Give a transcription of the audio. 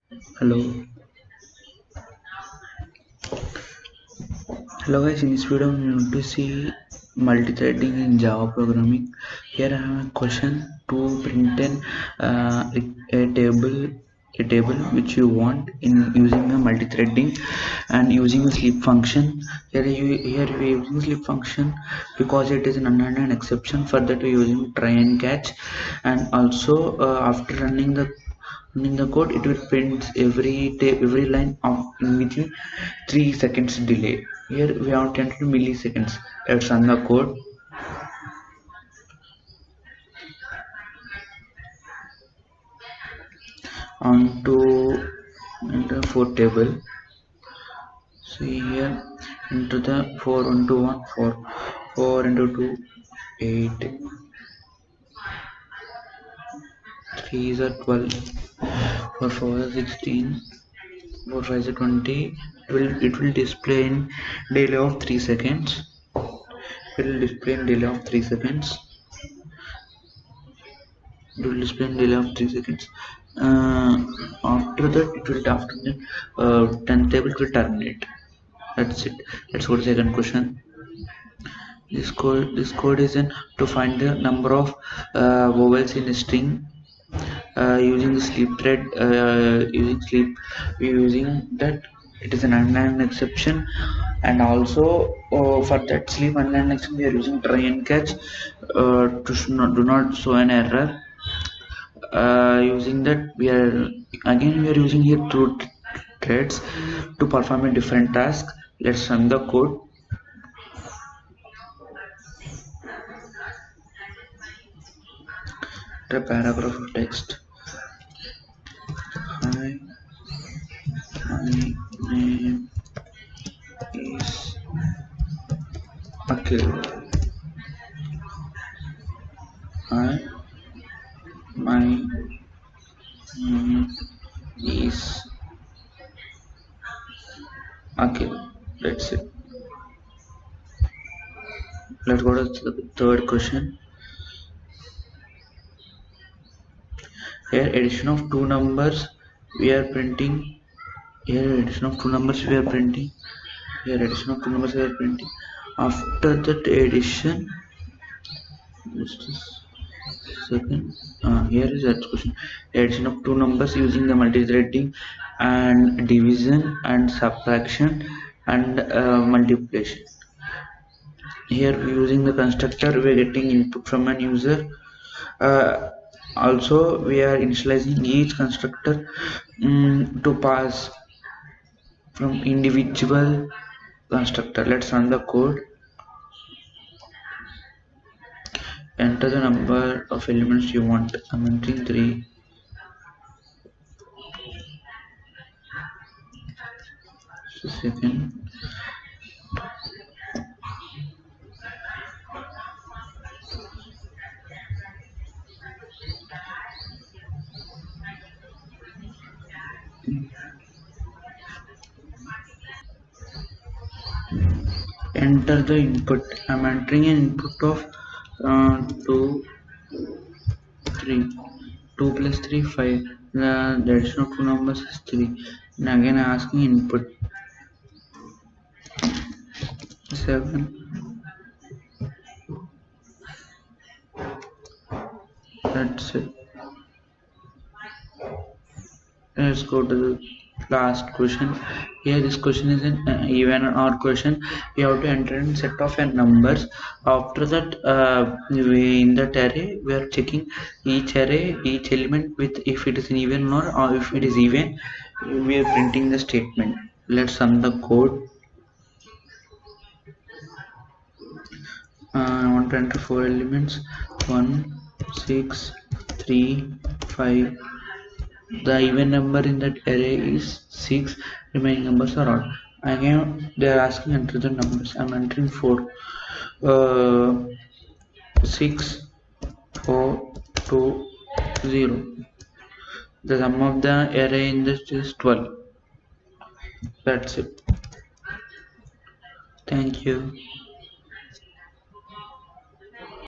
Hello. Hello guys, in this video we want to see multi-threading in Java programming. Here I have a question to print a table which you want in using a multi-threading and using a sleep function. Here we are using sleep function because it is an unknown exception. For that we are using try and catch, and also after running the code, it will print every line of within 3 seconds delay. Here we have 10 to milliseconds. Let's run the code. On to enter 4 table. See here, into the 4 into 1 4, 4 into 2 8, 3 is a 12, 4 4 is 16, 4 5 is a 20. It will display in delay of 3 seconds. It will display in delay of 3 seconds. It will display in delay of 3 seconds. After that, it will after that 10th table will terminate. That's it. Let's go to the second question. This code is in to find the number of vowels in a string using the sleep thread. Using that, it is an unlined exception, and also for that sleep unlined exception we are using try and catch do not show an error. Using that, we are using here two threads to perform a different task. Let's run the code. The paragraph of text. Hi, my name is Akhil. Hi, my name is Akhil. That's it. Let's go to the third question. Here addition of two numbers we are printing. Here addition of two numbers we are printing. Here addition of two numbers we are printing. After that addition, just a second. Here is that question. Addition of two numbers using the multi-threading and division and subtraction and multiplication. Here we using the constructor, we are getting input from an user. Also we are initializing each constructor to pass from individual constructor. Let's run the code. Enter the number of elements you want. I'm entering 3. Just a second. Enter the input. I'm entering an input of 2 3. 2 plus 3 5. The addition of two numbers is 3. And again asking input 7. That's it. Let's go to the last question. Here this question is an even or odd question. We have to enter in set of n numbers. After that, in that array we are checking each element with if it is an even or if it is even, we are printing the statement. Let's run the code. I want to enter 4 elements: 1 6 3 5. The even number in that array is 6, remaining numbers are odd. Again they are asking enter the numbers. I'm entering 4. 6 4 2 0. The sum of the array in this is 12. That's it. Thank you.